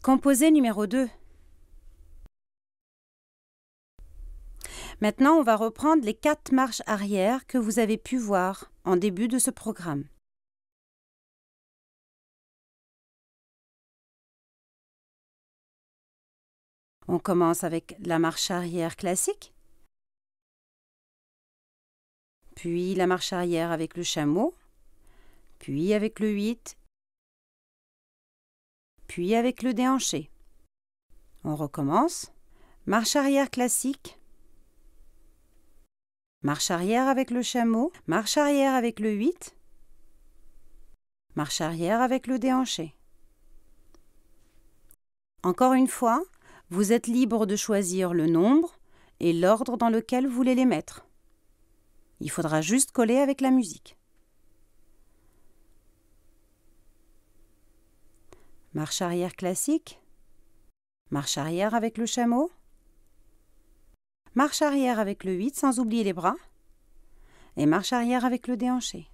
Composé numéro 2. Maintenant, on va reprendre les 4 marches arrière que vous avez pu voir en début de ce programme. On commence avec la marche arrière classique, puis la marche arrière avec le chameau, puis avec le 8, puis avec le déhanché. On recommence. Marche arrière classique. Marche arrière avec le chameau. Marche arrière avec le 8. Marche arrière avec le déhanché. Encore une fois, vous êtes libre de choisir le nombre et l'ordre dans lequel vous voulez les mettre. Il faudra juste coller avec la musique. Marche arrière classique, marche arrière avec le chameau, marche arrière avec le 8 sans oublier les bras et marche arrière avec le déhanché.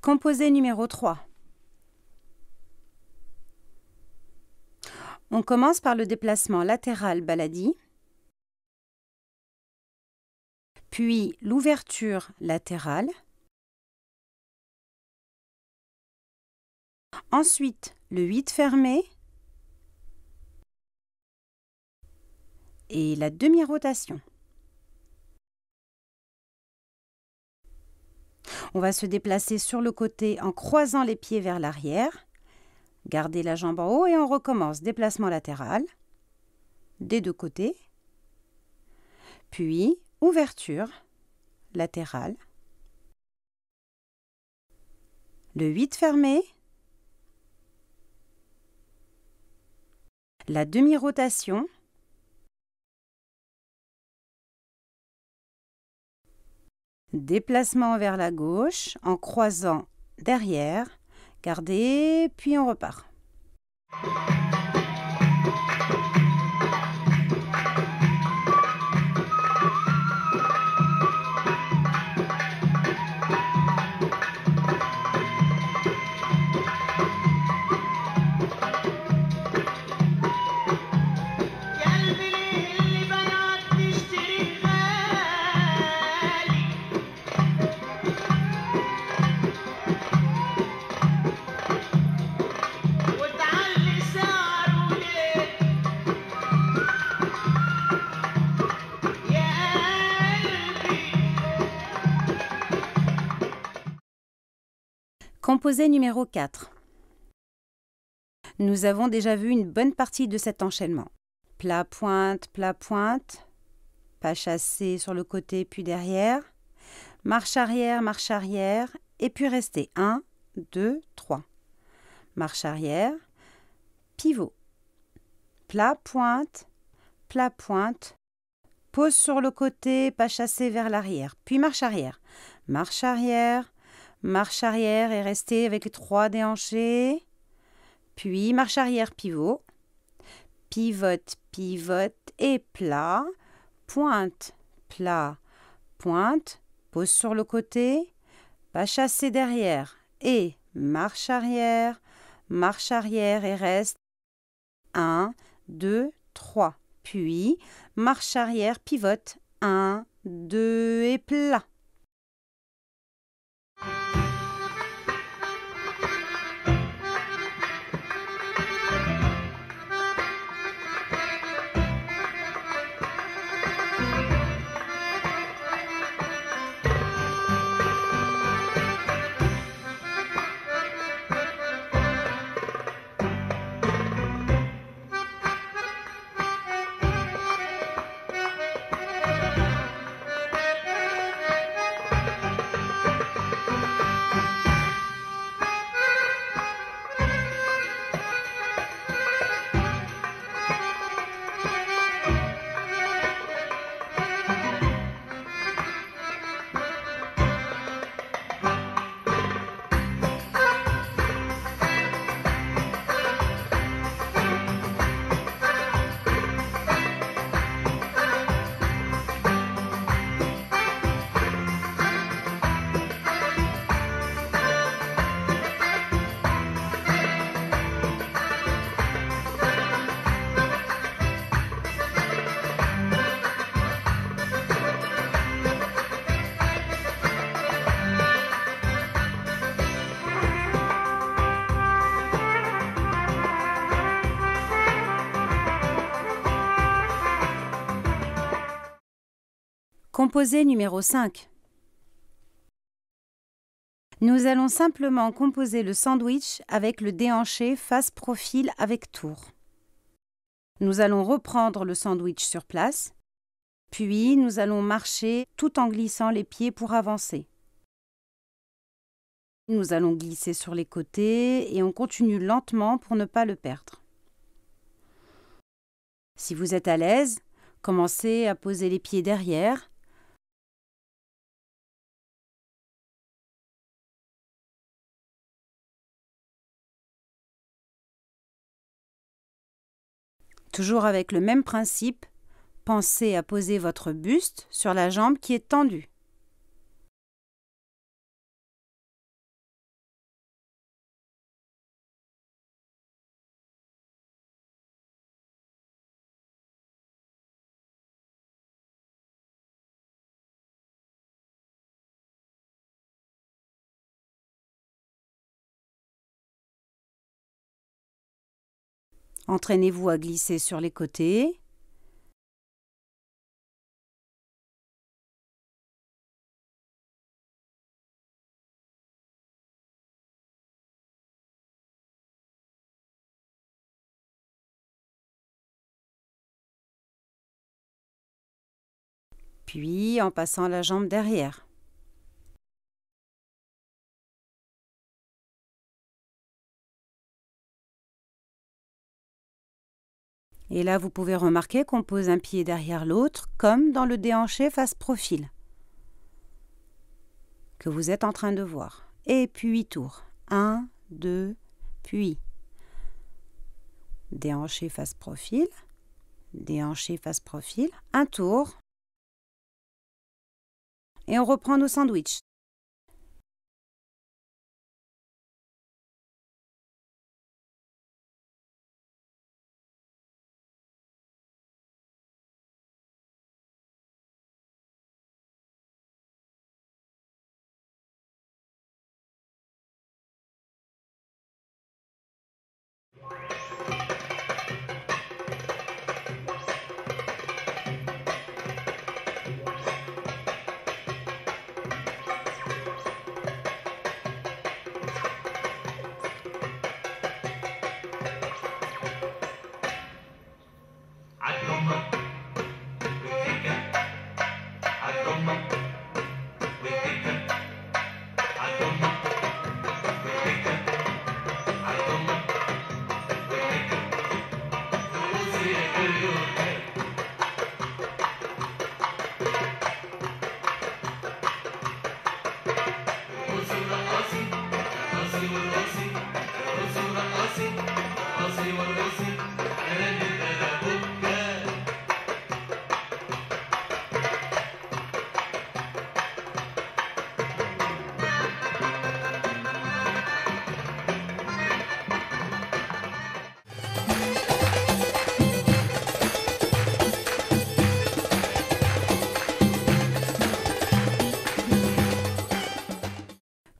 Composé numéro 3. On commence par le déplacement latéral baladi, puis l'ouverture latérale, ensuite le 8 fermé et la demi-rotation. On va se déplacer sur le côté en croisant les pieds vers l'arrière. Gardez la jambe en haut et on recommence. Déplacement latéral des deux côtés, puis ouverture latérale, le 8 fermé, la demi-rotation, déplacement vers la gauche en croisant derrière, gardez, puis on repart. Composé numéro 4. Nous avons déjà vu une bonne partie de cet enchaînement. Plat, pointe, pas chassé sur le côté puis derrière, marche arrière, et puis rester 1, 2, 3. Marche arrière, pivot, plat, pointe, pose sur le côté, pas chassé vers l'arrière, puis marche arrière et restez avec les 3 déhanchés, puis marche arrière, pivot, pivote et plat, pointe, pose sur le côté, pas chassé derrière et marche arrière et reste 1, 2, 3, puis marche arrière, pivote, 1, 2 et plat. Composé numéro 5. Nous allons simplement composer le sandwich avec le déhanché face profil avec tour. Nous allons reprendre le sandwich sur place, puis nous allons marcher tout en glissant les pieds pour avancer. Nous allons glisser sur les côtés et on continue lentement pour ne pas le perdre. Si vous êtes à l'aise, commencez à poser les pieds derrière. Toujours avec le même principe, pensez à poser votre buste sur la jambe qui est tendue. Entraînez-vous à glisser sur les côtés. Puis en passant la jambe derrière. Et là, vous pouvez remarquer qu'on pose un pied derrière l'autre, comme dans le déhanché face profil, que vous êtes en train de voir. Et puis 8 tours. 1, 2, puis. Déhanché face profil, déhanché face profil, un tour. Et on reprend nos sandwichs.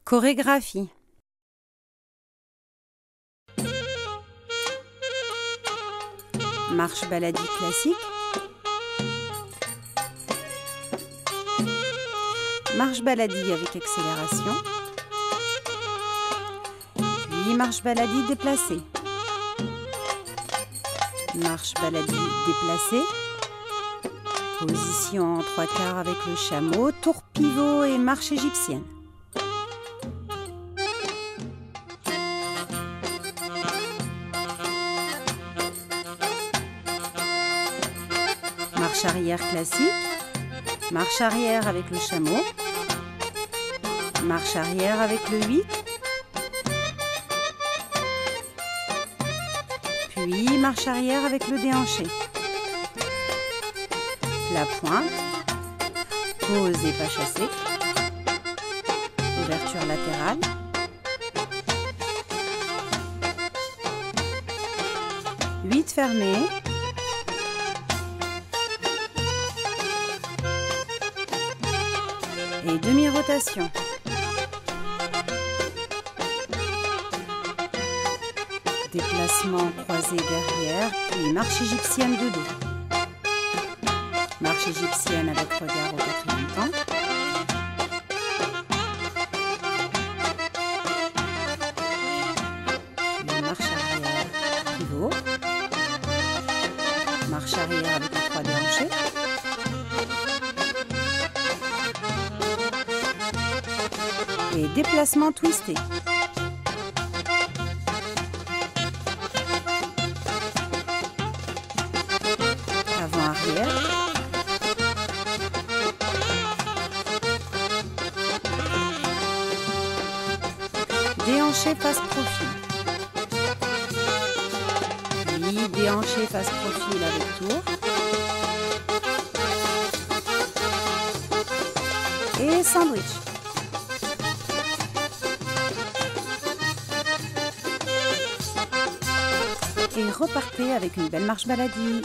Chorégraphie. Marche baladie classique. Marche baladie avec accélération. Puis marche baladie déplacée. Marche baladie déplacée. Position en 3/4 avec le chameau, tour pivot et marche égyptienne. Marche arrière classique, marche arrière avec le chameau, marche arrière avec le 8, puis marche arrière avec le déhanché. La pointe, pose et pas chassé, ouverture latérale, huit fermé, et demi-rotation. Déplacement croisé derrière, puis marche égyptienne de dos. Marche égyptienne avec regard au 4e temps. Puis marche arrière, pivot. Marche arrière avec les 3 déhanchés. Et déplacement twisté. Avant-arrière. Déhanché face profil. Puis déhanché face profil avec tour. Et sandwich. Et repartez avec une belle marche baladie.